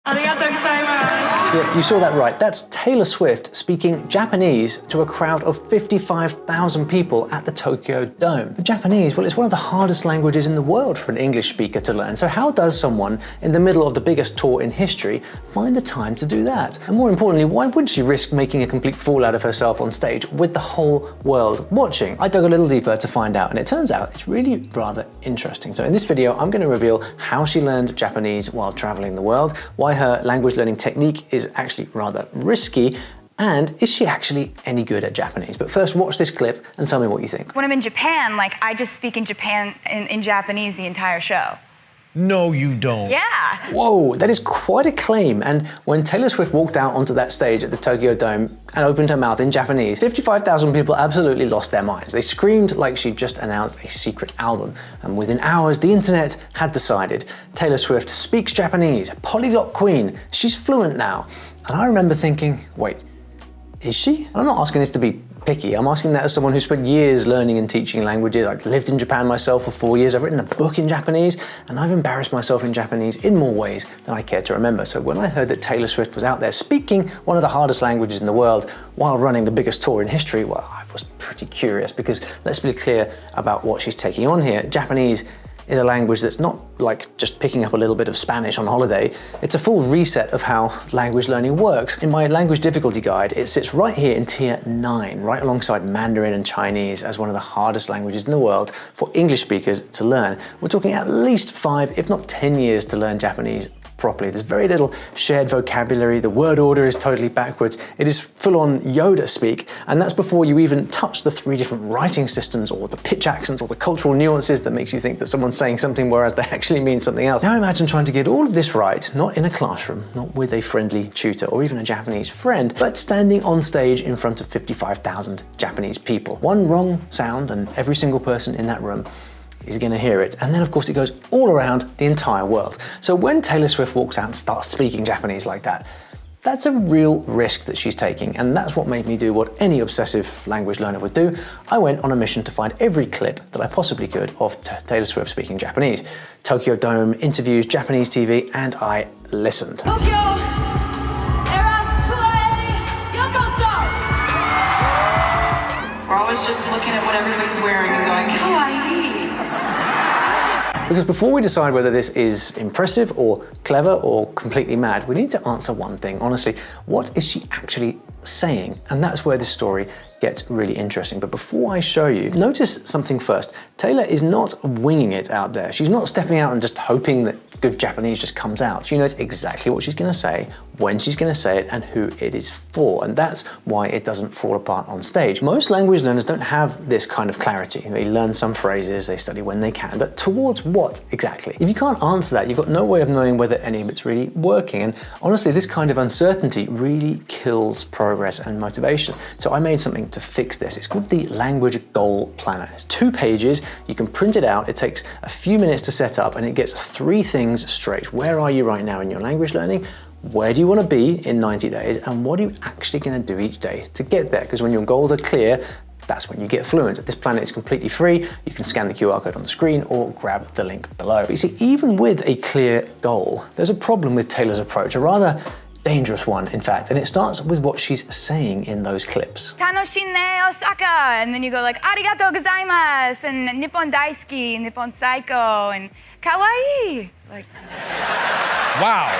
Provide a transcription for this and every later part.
Yeah, you saw that right. That's Taylor Swift speaking Japanese to a crowd of 55,000 people at the Tokyo Dome. The Japanese, well, it's one of the hardest languages in the world for an English speaker to learn. So how does someone in the middle of the biggest tour in history find the time to do that? And more importantly, why would she risk making a complete fool out of herself on stage with the whole world watching? I dug a little deeper to find out, and it turns out it's really rather interesting. So in this video, I'm going to reveal how she learned Japanese while traveling the world, why her language learning technique is actually rather risky, and is she actually any good at Japanese? But first, watch this clip and tell me what you think. When I'm in Japan, like, I just speak in Japanese the entire show. No, you don't. Yeah. Whoa, that is quite a claim. And when Taylor Swift walked out onto that stage at the Tokyo Dome and opened her mouth in Japanese, 55,000 people absolutely lost their minds. They screamed like she just announced a secret album. And within hours, the internet had decided Taylor Swift speaks Japanese, polyglot queen, she's fluent now. And I remember thinking, wait, is she? I'm not asking this to be picky. I'm asking that as someone who spent years learning and teaching languages. I've lived in Japan myself for 4 years. I've written a book in Japanese, and I've embarrassed myself in Japanese in more ways than I care to remember. So when I heard that Taylor Swift was out there speaking one of the hardest languages in the world while running the biggest tour in history, well, I was pretty curious, because let's be clear about what she's taking on here. Japanese is a language that's not like just picking up a little bit of Spanish on holiday. It's a full reset of how language learning works. In my language difficulty guide, it sits right here in tier 9, right alongside Mandarin and Chinese as one of the hardest languages in the world for English speakers to learn. We're talking at least 5, if not 10 years to learn Japanese properly. There's very little shared vocabulary. The word order is totally backwards. It is full-on Yoda speak, and that's before you even touch the 3 different writing systems or the pitch accents or the cultural nuances that makes you think that someone's saying something whereas they actually mean something else. Now imagine trying to get all of this right, not in a classroom, not with a friendly tutor or even a Japanese friend, but standing on stage in front of 55,000 Japanese people. One wrong sound and every single person in that room is going to hear it. And then of course it goes all around the entire world. So when Taylor Swift walks out and starts speaking Japanese like that, that's a real risk that she's taking, and that's what made me do what any obsessive language learner would do. I went on a mission to find every clip that I possibly could of Taylor Swift speaking Japanese. Tokyo Dome, interviews, Japanese TV, and I listened. Tokyo, We're always just looking at what everybody's wearing and going, kawaii. Because before we decide whether this is impressive or clever or completely mad, we need to answer one thing. Honestly, what is she actually saying? And that's where this story gets really interesting. But before I show you, notice something first. Taylor is not winging it out there. She's not stepping out and just hoping that good Japanese just comes out. She knows exactly what she's going to say, when she's going to say it, and who it is for. And that's why it doesn't fall apart on stage. Most language learners don't have this kind of clarity. They learn some phrases, they study when they can, but towards what exactly? If you can't answer that, you've got no way of knowing whether any of it's really working. And honestly, this kind of uncertainty really kills progress and motivation. So I made something to fix this. It's called the Language Goal Planner. It's 2 pages. You can print it out. It takes a few minutes to set up, and it gets 3 things straight. Where are you right now in your language learning? Where do you want to be in 90 days? And what are you actually going to do each day to get there? Because when your goals are clear, that's when you get fluent. This planner is completely free. You can scan the QR code on the screen or grab the link below. But you see, even with a clear goal, there's a problem with Taylor's approach, a rather dangerous one, in fact, and it starts with what she's saying in those clips. Tanoshin ne Osaka, and then you go like arigatou gozaimasu, and Nippon daisuki, Nippon saiko, and kawaii. Like, Wow.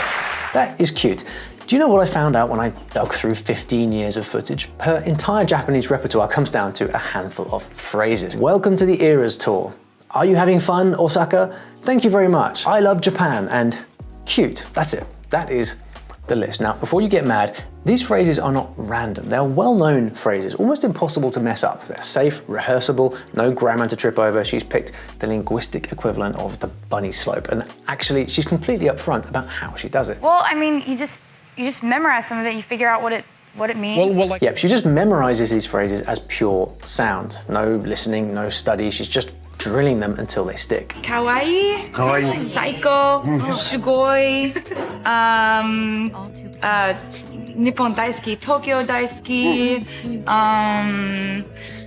That is cute. Do you know what I found out when I dug through 15 years of footage? Her entire Japanese repertoire comes down to a handful of phrases. Welcome to the Eras Tour. Are you having fun, Osaka? Thank you very much. I love Japan, and cute. That's it. That is the list. Now, before you get mad, these phrases are not random. They're well-known phrases, almost impossible to mess up. They're safe, rehearsable, no grammar to trip over. She's picked the linguistic equivalent of the bunny slope, and actually, she's completely upfront about how she does it. well, I mean, you just memorize some of it. You figure out what it means. Well, like, Yep, she just memorizes these phrases as pure sound. No listening, no study. She's just drilling them until they stick. Kawaii, kawaii. psycho, sugoi, Nippon daisuki, Tokyo daisuki,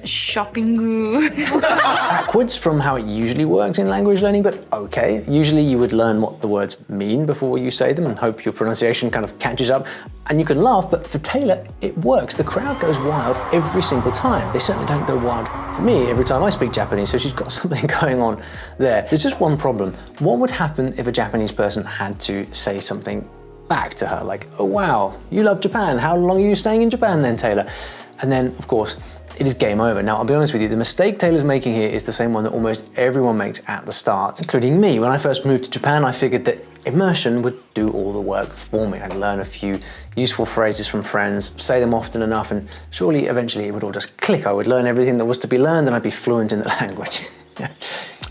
shopping. Backwards from how it usually works in language learning, but okay. Usually you would learn what the words mean before you say them and hope your pronunciation kind of catches up. And you can laugh, but for Taylor, it works. The crowd goes wild every single time. They certainly don't go wild for me every time I speak Japanese, so she's got something going on there. There's just one problem. What would happen if a Japanese person had to say something back to her? Like, oh wow, you love Japan. How long are you staying in Japan then, Taylor? And then, of course, it is game over. Now, I'll be honest with you, the mistake Taylor's making here is the same one that almost everyone makes at the start, including me. When I first moved to Japan, I figured that immersion would do all the work for me. I'd learn a few useful phrases from friends, say them often enough, and surely eventually it would all just click. I would learn everything that was to be learned and I'd be fluent in the language.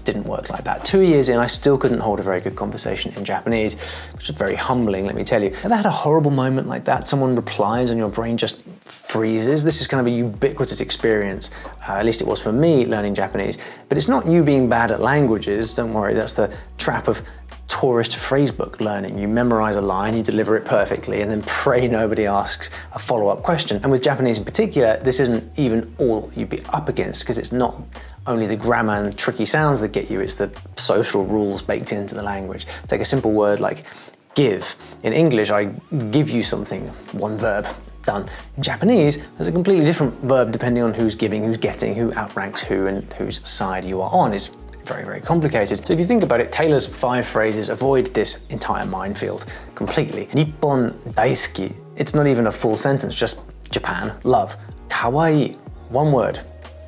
Didn't work like that. 2 years in, I still couldn't hold a very good conversation in Japanese, which is very humbling, let me tell you. Ever had a horrible moment like that? Someone replies and your brain just freezes? This is kind of a ubiquitous experience, at least it was for me learning Japanese. But it's not you being bad at languages, don't worry, that's the trap of tourist phrasebook learning. You memorize a line, you deliver it perfectly, and then pray nobody asks a follow-up question. And with Japanese in particular, this isn't even all you'd be up against, because it's not only the grammar and tricky sounds that get you, it's the social rules baked into the language. Take a simple word like give. In English, I give you something, one verb, done. In Japanese, there's a completely different verb depending on who's giving, who's getting, who outranks who, and whose side you are on. It's very, very complicated. So if you think about it, Taylor's 5 phrases avoid this entire minefield completely. Nippon daisuki. It's not even a full sentence, just Japan, love. Kawaii, one word.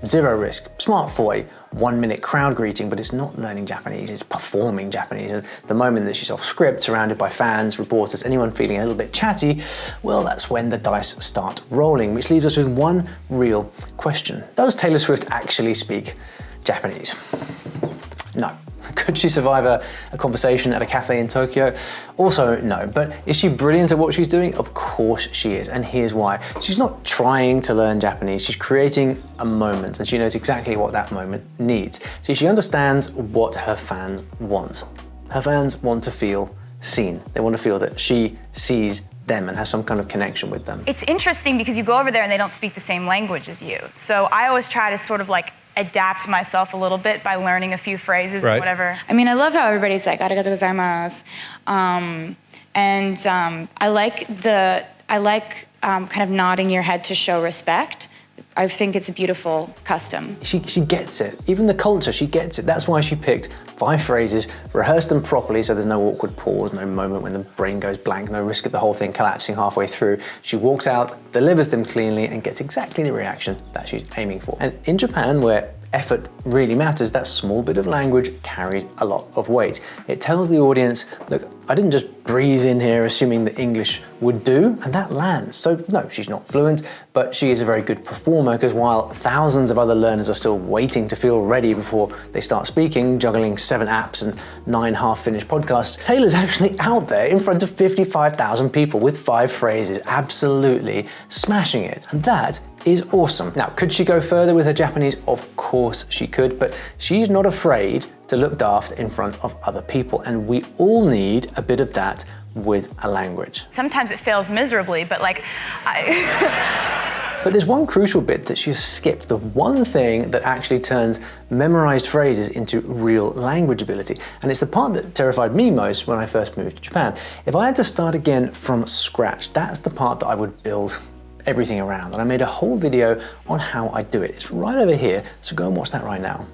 Zero risk, smart boy, 1 minute crowd greeting, but it's not learning Japanese, it's performing Japanese. And the moment that she's off script, surrounded by fans, reporters, anyone feeling a little bit chatty, well, that's when the dice start rolling, which leaves us with one real question. Does Taylor Swift actually speak Japanese? No. Could she survive a conversation at a cafe in Tokyo? Also, no. But is she brilliant at what she's doing? Of course she is, and here's why. She's not trying to learn Japanese, she's creating a moment, and she knows exactly what that moment needs. See, she understands what her fans want. Her fans want to feel seen. They want to feel that she sees them and has some kind of connection with them. It's interesting because you go over there and they don't speak the same language as you. So I always try to sort of like adapt myself a little bit by learning a few phrases and whatever. I mean, I love how everybody's like, arigato gozaimasu. I like kind of nodding your head to show respect. I think it's a beautiful custom. She gets it. Even the culture, she gets it. That's why she picked 5 phrases, rehearsed them properly so there's no awkward pause, no moment when the brain goes blank, no risk of the whole thing collapsing halfway through. She walks out, delivers them cleanly, and gets exactly the reaction that she's aiming for. And in Japan, where effort really matters, that small bit of language carries a lot of weight. It tells the audience, look, I didn't just breeze in here assuming that English would do, and that lands. So no, she's not fluent, but she is a very good performer, because while thousands of other learners are still waiting to feel ready before they start speaking, juggling 7 apps and 9 half-finished podcasts, Taylor's actually out there in front of 55,000 people with 5 phrases, absolutely smashing it. And that is awesome. Now, could she go further with her Japanese? Of course she could, but she's not afraid to look daft in front of other people, and we all need a bit of that with a language. Sometimes it fails miserably, but like, But there's one crucial bit that she's skipped, the one thing that actually turns memorized phrases into real language ability. And it's the part that terrified me most when I first moved to Japan. If I had to start again from scratch, that's the part that I would build everything around. And I made a whole video on how I do it. It's right over here, so go and watch that right now.